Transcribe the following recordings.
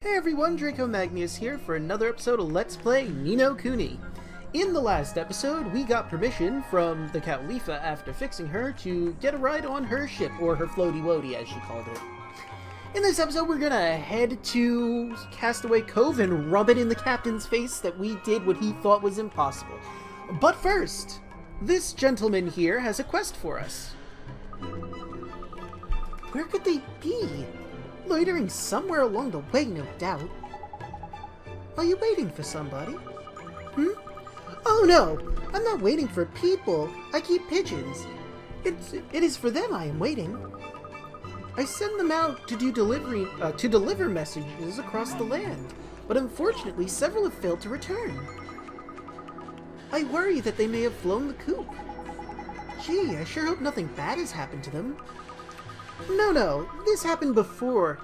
Hey everyone, Draco Magnius here for another episode of Let's Play Ni no Kuni. In the last episode, we got permission from the Khalifa after fixing her to get a ride on her ship, or her floaty woaty as she called it. In this episode, we're gonna head to Castaway Cove and rub it in the captain's face that we did what he thought was impossible. But first, this gentleman here has a quest for us. Where could they be? Loitering somewhere along the way, no doubt. Are you waiting for somebody? Oh no! I'm not waiting for people. I keep pigeons. It is for them I am waiting. I send them out to deliver messages across the land, but unfortunately several have failed to return. I worry that they may have flown the coop. Gee, I sure hope nothing bad has happened to them. No, this happened before.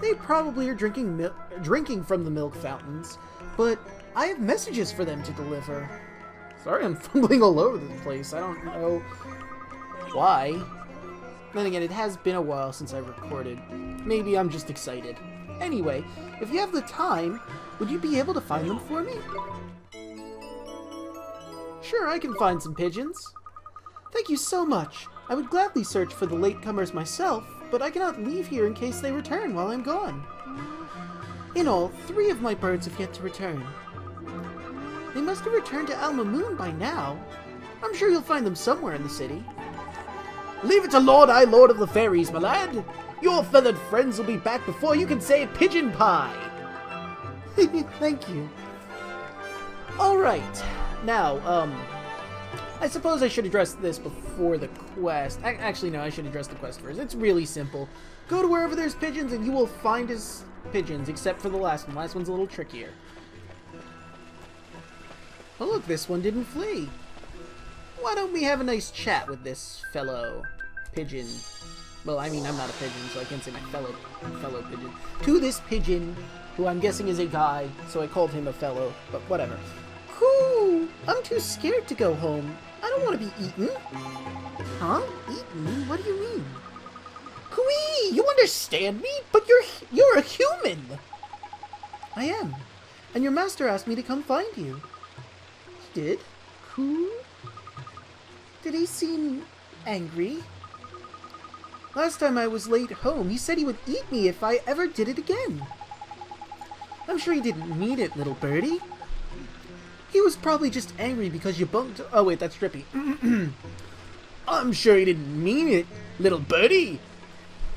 They probably are drinking from the milk fountains, but I have messages for them to deliver. Sorry, I'm fumbling all over the place. I don't know why. Then again, it has been a while since I recorded. Maybe I'm just excited. Anyway, if you have the time, would you be able to find them for me? Sure, I can find some pigeons. Thank you so much. I would gladly search for the latecomers myself, but I cannot leave here in case they return while I'm gone. In all, 3 of my birds have yet to return. They must have returned to Al-Mamoon by now. I'm sure you'll find them somewhere in the city. Leave it to Lord of the Fairies, my lad. Your feathered friends will be back before you can say pigeon pie. Thank you. Alright, now, I suppose I should address this before the quest. Actually, no, I should address the quest first. It's really simple. Go to wherever there's pigeons and you will find his pigeons, except for the last one. Last one's a little trickier. Oh look, this one didn't flee. Why don't we have a nice chat with this fellow pigeon? Well, I mean, I'm not a pigeon, so I can't say my fellow pigeon. To this pigeon, who I'm guessing is a guy, so I called him a fellow, but whatever. Cool! I'm too scared to go home. I don't want to be eaten. Huh? Eaten? What do you mean? Kui! You understand me? But you're a human! I am. And your master asked me to come find you. He did? Cool? Did he seem angry? Last time I was late home, he said he would eat me if I ever did it again. I'm sure he didn't mean it, little birdie. He was probably just angry because you bumped... Oh, wait, that's Drippy. I'm sure he didn't mean it, little birdie.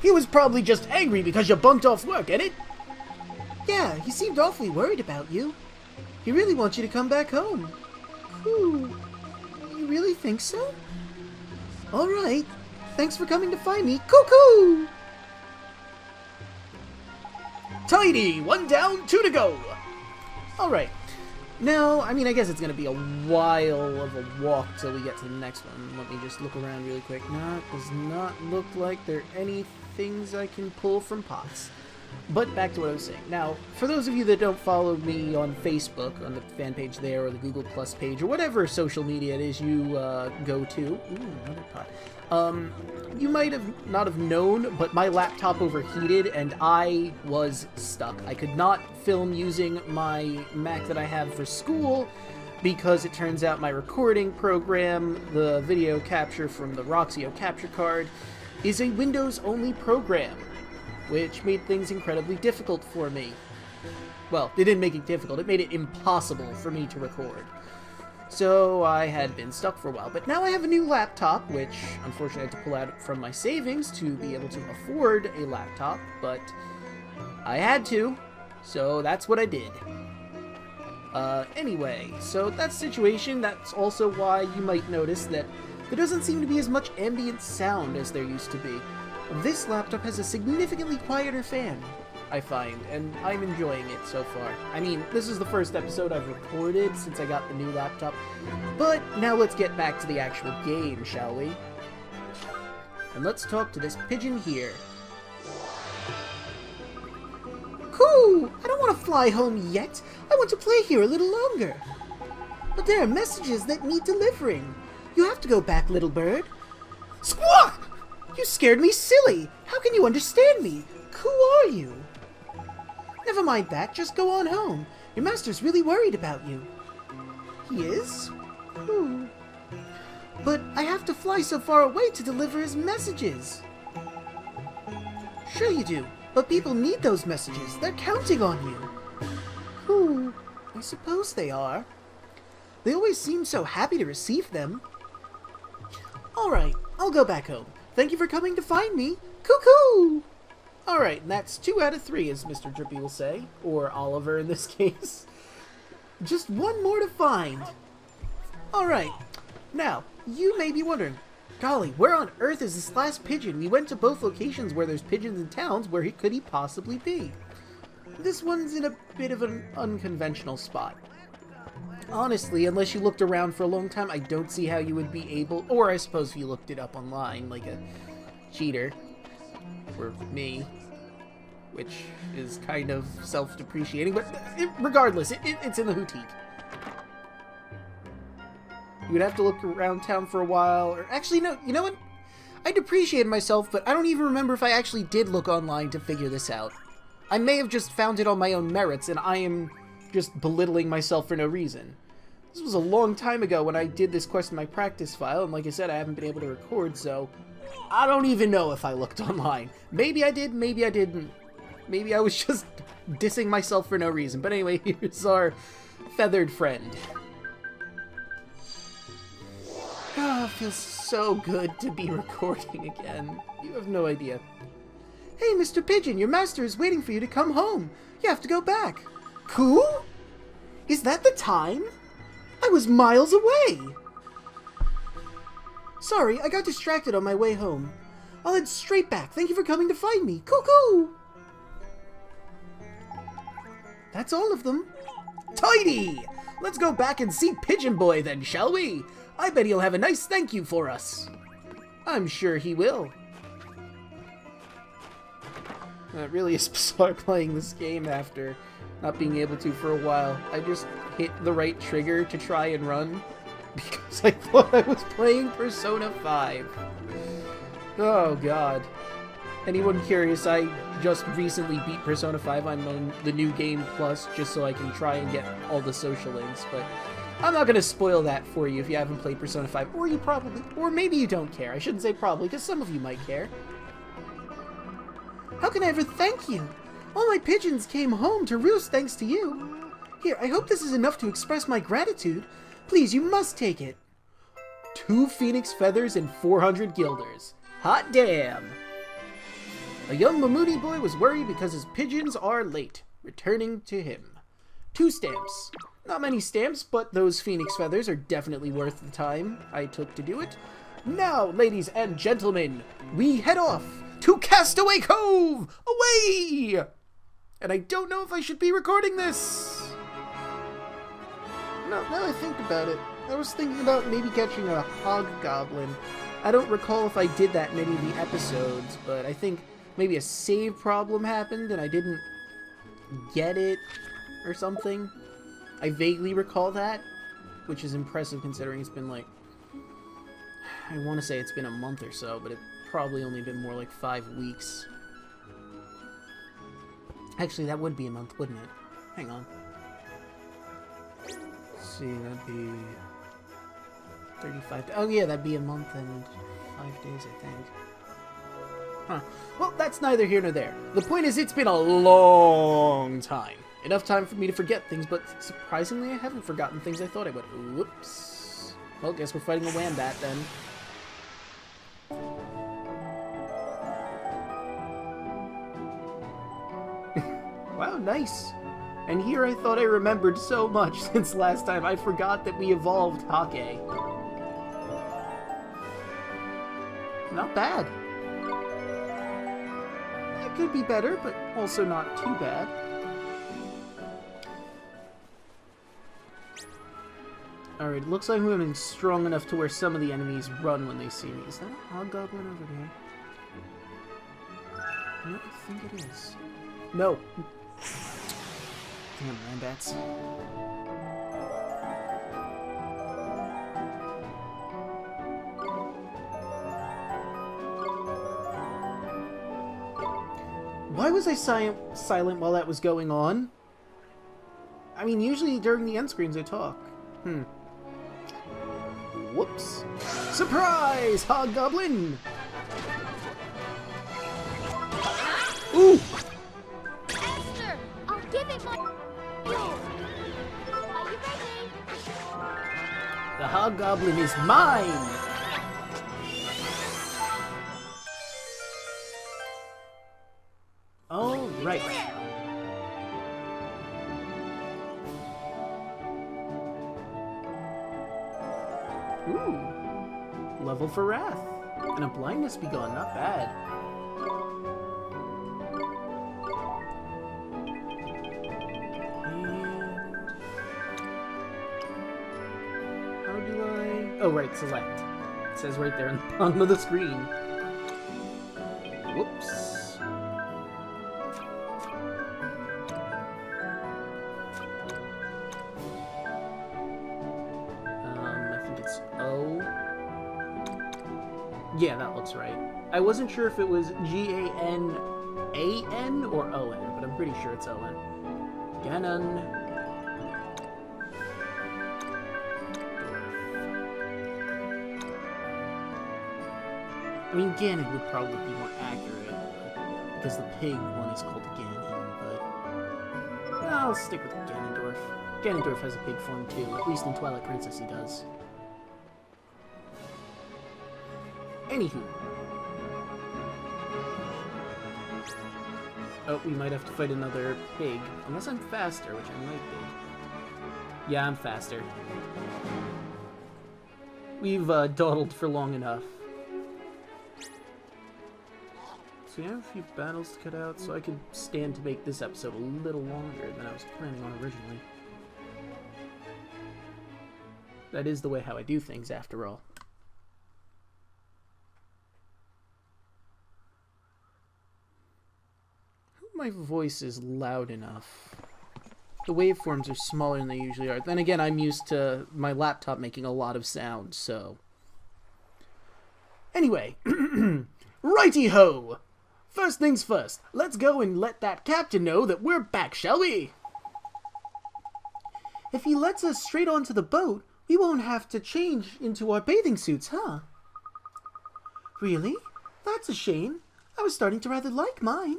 He was probably just angry because you bumped off work, ain't it? Yeah, he seemed awfully worried about you. He really wants you to come back home. Ooh, you really think so? Alright, thanks for coming to find me. Cuckoo! Tidy! 1 down, 2 to go! Alright. Now, I mean, I guess it's going to be a while of a walk till we get to the next one. Let me just look around really quick. No, it does not look like there are any things I can pull from pots. But back to what I was saying. Now, for those of you that don't follow me on Facebook, on the fan page there, or the Google Plus page, or whatever social media it is you go to... Ooh, another pot. You might have not have known, but my laptop overheated and I was stuck. I could not film using my Mac that I have for school because it turns out my recording program, the video capture from the Roxio capture card, is a Windows-only program, which made things incredibly difficult for me. Well, it didn't make it difficult, it made it impossible for me to record. So I had been stuck for a while, but now I have a new laptop, which unfortunately I had to pull out from my savings to be able to afford a laptop, but I had to, so that's what I did. Anyway, so that's the situation. That's also why you might notice that there doesn't seem to be as much ambient sound as there used to be. This laptop has a significantly quieter fan, I find, and I'm enjoying it so far. I mean, this is the first episode I've recorded since I got the new laptop, but now let's get back to the actual game, shall we? And let's talk to this pigeon here. Cool! I don't want to fly home yet. I want to play here a little longer. But there are messages that need delivering. You have to go back, little bird. Squawk! You scared me silly! How can you understand me? Who are you? Never mind that, just go on home. Your master's really worried about you. He is? But I have to fly so far away to deliver his messages. Sure you do, but people need those messages. They're counting on you. I suppose they are. They always seem so happy to receive them. Alright, I'll go back home. Thank you for coming to find me. Cuckoo! Alright, and that's 2 out of 3, as Mr. Drippy will say. Or Oliver in this case. Just one more to find. Alright, now, you may be wondering, golly, where on earth is this last pigeon? We went to both locations where there's pigeons in towns. Where could he possibly be? This one's in a bit of an unconventional spot. Honestly, unless you looked around for a long time, I don't see how you would be able, or I suppose if you looked it up online, like a cheater, or me, which is kind of self-depreciating, but regardless, it's in the boutique. You would have to look around town for a while, or actually, no, you know what? I depreciated myself, but I don't even remember if I actually did look online to figure this out. I may have just found it on my own merits, and I am just belittling myself for no reason. This was a long time ago when I did this quest in my practice file, and like I said, I haven't been able to record, so I don't even know if I looked online. Maybe I did, maybe I didn't. Maybe I was just dissing myself for no reason. But anyway, here's our feathered friend. Ah, it feels so good to be recording again. You have no idea. Hey, Mr. Pigeon, your master is waiting for you to come home. You have to go back. Cool? Is that the time? I was miles away. Sorry, I got distracted on my way home. I'll head straight back. Thank you for coming to find me. Cuckoo! That's all of them. Tidy! Let's go back and see Pigeon Boy then, shall we? I bet he'll have a nice thank you for us. I'm sure he will. It really is bizarre playing this game after not being able to for a while. I just hit the right trigger to try and run because I thought I was playing Persona 5. Oh god. Anyone curious, I just recently beat Persona 5 on the new Game Plus just so I can try and get all the social links, but I'm not going to spoil that for you if you haven't played Persona 5, or you probably, or maybe you don't care. I shouldn't say probably, because some of you might care. How can I ever thank you? All my pigeons came home to roost thanks to you. Here, I hope this is enough to express my gratitude. Please, you must take it. 2 phoenix feathers and 400 guilders. Hot damn! A young Mamoon boy was worried because his pigeons are late, returning to him. 2 stamps. Not many stamps, but those phoenix feathers are definitely worth the time I took to do it. Now, ladies and gentlemen, we head off to Castaway Cove! Away! And I don't know if I should be recording this. No, now I think about it, I was thinking about maybe catching a hobgoblin. I don't recall if I did that in any of the episodes, but I think maybe a save problem happened and I didn't get it or something. I vaguely recall that, which is impressive considering it's been like, I want to say it's been a month or so, but it's probably only been more like 5 weeks. Actually, that would be a month, wouldn't it? Hang on. Let's see, that'd be 35. Oh yeah, that'd be a month and 5 days, I think. Huh. Well, that's neither here nor there. The point is, it's been a long time. Enough time for me to forget things, but surprisingly, I haven't forgotten things I thought I would. Whoops. Well, guess we're fighting a Wombat then. Wow, nice. And here I thought I remembered so much since last time. I forgot that we evolved Hake. Not bad. It could be better, but also not too bad. Alright, it looks like I'm getting strong enough to where some of the enemies run when they see me. Is that a hobgoblin over there? No, I think it is. No. Damn, Wombats. Why was I silent while that was going on? I mean, usually during the end screens I talk. Whoops. Surprise, Hobgoblin! Ooh! Esther, I'll give it my... Are you ready? The Hobgoblin is mine! All right. Ooh. Level for Wrath. And a blindness be gone, not bad. And... how do I... oh, right, select. It says right there in the bottom of the screen. Whoops. Yeah, that looks right. I wasn't sure if it was G-A-N-A-N or O-N, but I'm pretty sure it's O-N. Ganon. I mean, Ganon would probably be more accurate, because the pig one is called Ganon, but... I'll stick with Ganondorf. Ganondorf has a pig form too, at least in Twilight Princess he does. Anywho. Oh, we might have to fight another pig. Unless I'm faster, which I might be. Yeah, I'm faster. We've dawdled for long enough. So we have a few battles to cut out, so I could stand to make this episode a little longer than I was planning on originally. That is the way how I do things, after all. My voice is loud enough. The waveforms are smaller than they usually are. Then again, I'm used to my laptop making a lot of sound, so... Anyway, righty-ho! First things first, let's go and let that captain know that we're back, shall we? If he lets us straight onto the boat, we won't have to change into our bathing suits, huh? Really? That's a shame. I was starting to rather like mine.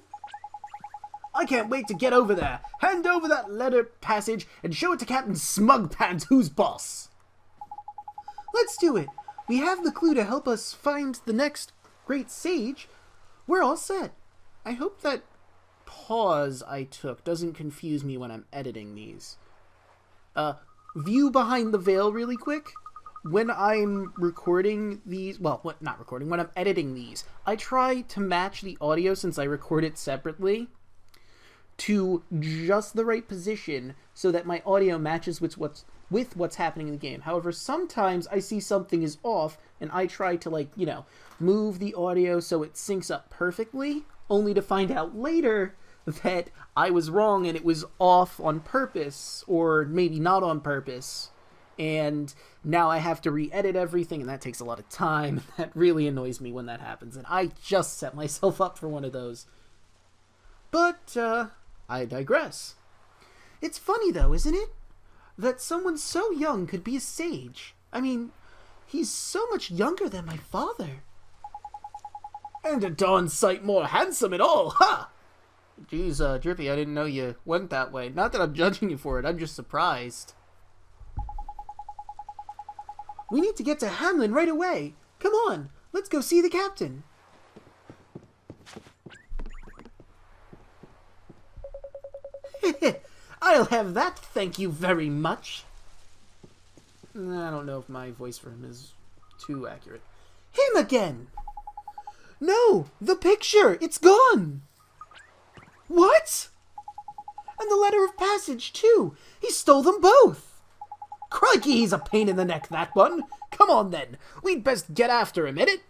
I can't wait to get over there. Hand over that letter passage and show it to Captain Smugpants, who's boss. Let's do it. We have the clue to help us find the next great sage. We're all set. I hope that pause I took doesn't confuse me when I'm editing these. View behind the veil really quick. When I'm recording these, well, not recording, when I'm editing these, I try to match the audio since I record it separately to just the right position so that my audio matches with what's happening in the game. However, sometimes I see something is off and I try to, like, you know, move the audio so it syncs up perfectly, only to find out later that I was wrong and it was off on purpose, or maybe not on purpose. And now I have to re-edit everything, and that takes a lot of time. That really annoys me when that happens, and I just set myself up for one of those. But, I digress. It's funny, though, isn't it? That someone so young could be a sage. I mean, he's so much younger than my father. And a darn sight more handsome at all, ha! Geez, Drippy, I didn't know you went that way. Not that I'm judging you for it, I'm just surprised. We need to get to Hamlin right away. Come on, let's go see the captain. I'll have that, thank you very much. I don't know if my voice for him is too accurate. Him again! No, the picture, it's gone! What? And the letter of passage, too. He stole them both. Crikey, he's a pain in the neck, that one. Come on, then. We'd best get after him, innit?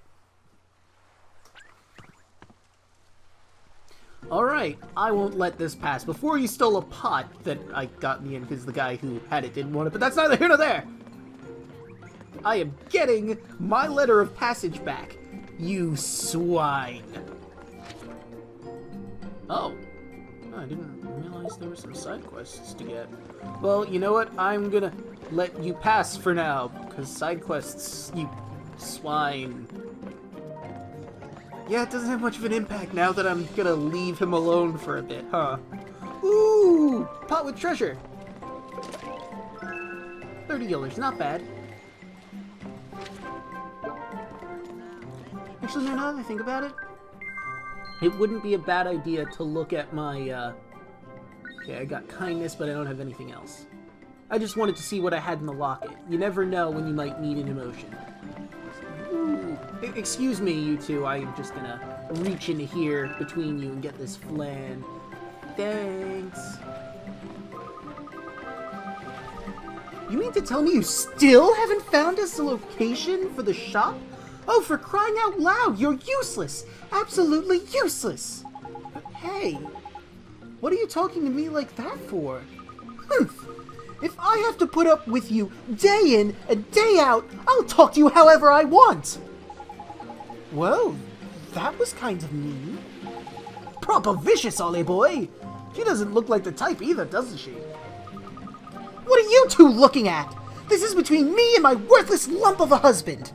Alright, I won't let this pass. Before you stole a pot that I got in the end because the guy who had it didn't want it, but that's neither here nor there. I am getting my letter of passage back, you swine. Oh. I didn't realize there were some side quests to get. Well, you know what? I'm gonna let you pass for now, because side quests, you swine. Yeah, it doesn't have much of an impact now that I'm gonna leave him alone for a bit, huh? Ooh! Pot with treasure! $30, not bad. Actually, no, now that I think about it, it wouldn't be a bad idea to look at my, okay, I got kindness, but I don't have anything else. I just wanted to see what I had in the locket. You never know when you might need an emotion. Ooh. Excuse me, you two. I'm just gonna reach into here between you and get this flan. Thanks. You mean to tell me you still haven't found us a location for the shop? Oh, for crying out loud, you're useless! Absolutely useless! Hey, what are you talking to me like that for? Humph! If I have to put up with you day in and day out, I'll talk to you however I want! Whoa, that was kind of mean. Proper vicious, Ollie boy! She doesn't look like the type either, doesn't she? What are you two looking at? This is between me and my worthless lump of a husband!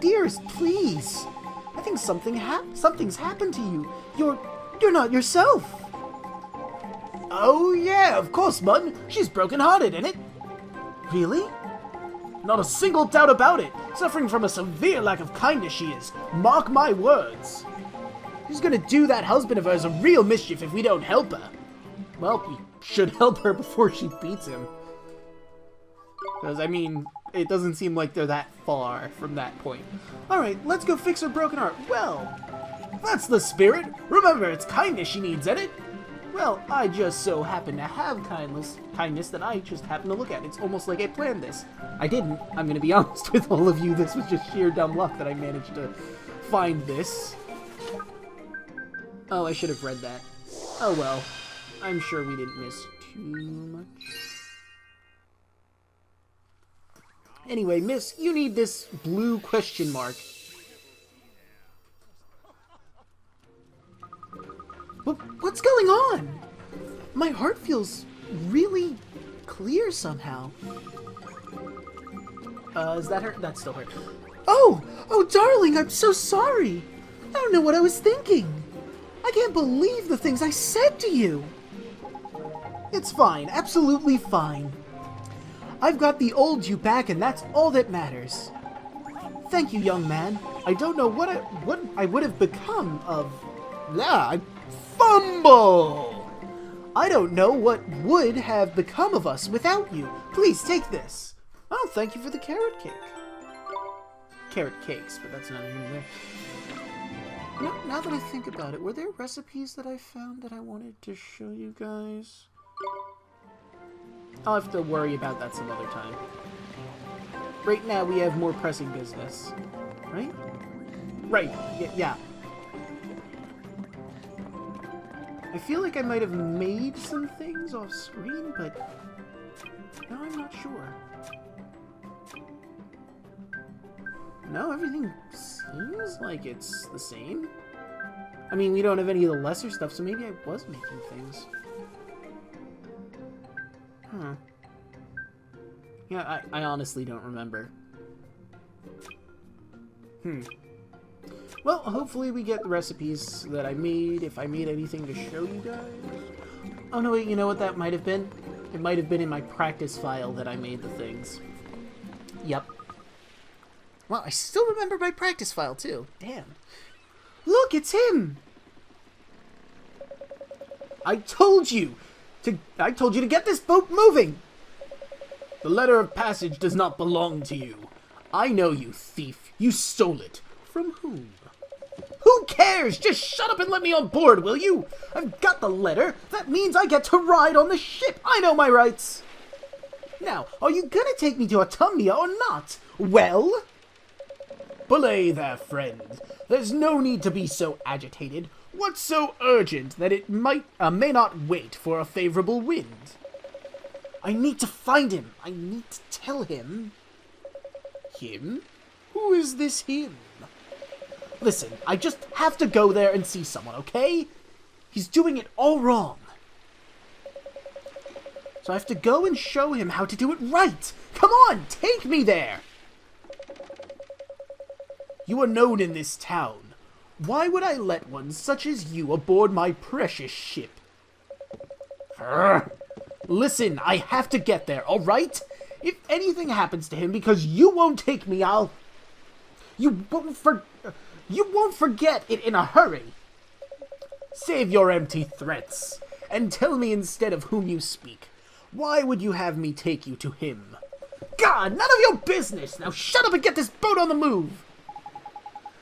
Dearest, please. I think something's happened to you. You're not yourself. Oh yeah, of course, Bud. She's broken-hearted, ain't it? Really? Not a single doubt about it. Suffering from a severe lack of kindness she is. Mark my words. She's gonna do that husband of hers a real mischief if we don't help her. Well, we should help her before she beats him. Because, I mean, it doesn't seem like they're that far from that point. Alright, let's go fix her broken heart. Well, that's the spirit. Remember, it's kindness she needs, ain't it? Well, I just so happen to have kindness that I just happen to look at. It's almost like I planned this. I didn't. I'm going to be honest with all of you. This was just sheer dumb luck that I managed to find this. Oh, I should have read that. Oh well. I'm sure we didn't miss too much. Anyway, miss, you need this blue question mark. What's going on? My heart feels really clear somehow. Is that her? That's still her. Oh, darling, I'm so sorry. I don't know what I was thinking. I can't believe the things I said to you. It's fine, absolutely fine. I've got the old you back, and that's all that matters. Thank you, young man. I don't know what I would have become of... I fumble! I don't know what would have become of us without you. Please take this. Oh, thank you for the carrot cake. Carrot cakes, but that's not even there. Now that I think about it, were there recipes that I found that I wanted to show you guys? I'll have to worry about that some other time. Right now, we have more pressing business. Right? Right, yeah. I feel like I might have made some things off screen, but now I'm not sure. No, everything seems like it's the same. I mean, we don't have any of the lesser stuff, so maybe I was making things. Huh. Yeah, I honestly don't remember. Well, hopefully we get the recipes that I made, if I made anything to show you guys. Oh no, wait, you know what that might have been? It might have been in my practice file that I made the things. Yep. Well, I still remember my practice file, too. Damn. Look, it's him! I told you to get this boat moving! The letter of passage does not belong to you. I know you, thief. You stole it. From whom? Who cares? Just shut up and let me on board, will you? I've got the letter. That means I get to ride on the ship. I know my rights. Now, are you gonna take me to Autumnia or not? Well? Belay there, friend. There's no need to be so agitated. What's so urgent that it may not wait for a favorable wind? I need to find him. I need to tell him. Him? Who is this him? Listen, I just have to go there and see someone, okay? He's doing it all wrong. So I have to go and show him how to do it right. Come on, take me there. You are known in this town. Why would I let one such as you aboard my precious ship? Listen, I have to get there, alright? If anything happens to him because you won't take me, You won't forget it in a hurry. Save your empty threats, and tell me instead of whom you speak. Why would you have me take you to him? God, none of your business! Now shut up and get this boat on the move!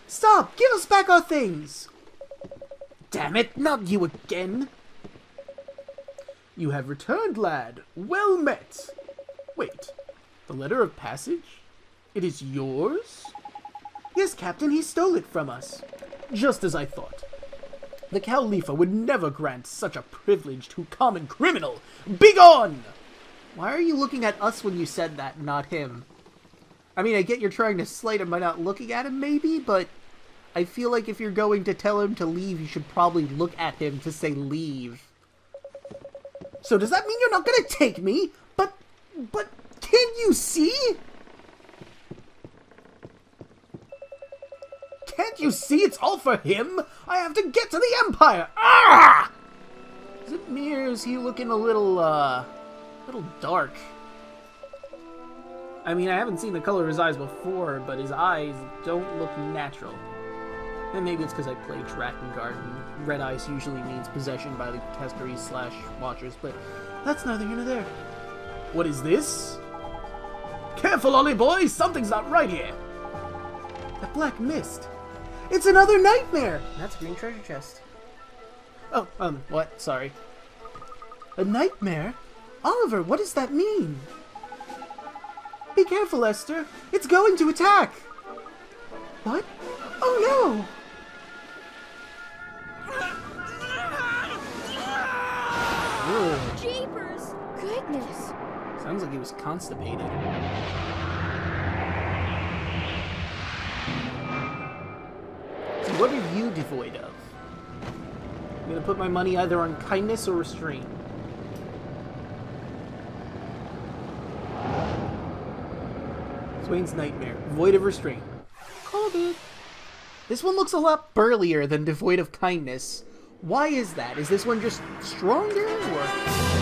Stop! Give us back our things! Damn it, not you again! You have returned, lad. Well met. Wait, the letter of passage? It is yours? Yes, Captain, he stole it from us. Just as I thought. The Khalifa would never grant such a privilege to common criminal. Begone! Why are you looking at us when you said that, not him? I mean, I get you're trying to slight him by not looking at him, maybe, but I feel like if you're going to tell him to leave, you should probably look at him to say leave. So does that mean you're not gonna take me? But, can't you see? Can't you see it's all for him? I have to get to the Empire! Ah! Is it me or is he looking a little dark? I mean, I haven't seen the color of his eyes before, but his eyes don't look natural. And maybe it's because I play Drakengard, and red eyes usually means possession by the Castaways/Watchers, but that's neither here nor there. What is this? Careful, Ollie boy! Something's not right here! That black mist. It's another nightmare! That's a green treasure chest. Oh, what? Sorry. A nightmare? Oliver, what does that mean? Be careful, Esther. It's going to attack! What? Oh, no! Jeepers! Goodness! Sounds like he was constipated. So what are you devoid of? I'm gonna put my money either on kindness or restraint. Swain's Nightmare. Void of restraint. Called it. This one looks a lot burlier than devoid of kindness. Why is that? Is this one just stronger, or...?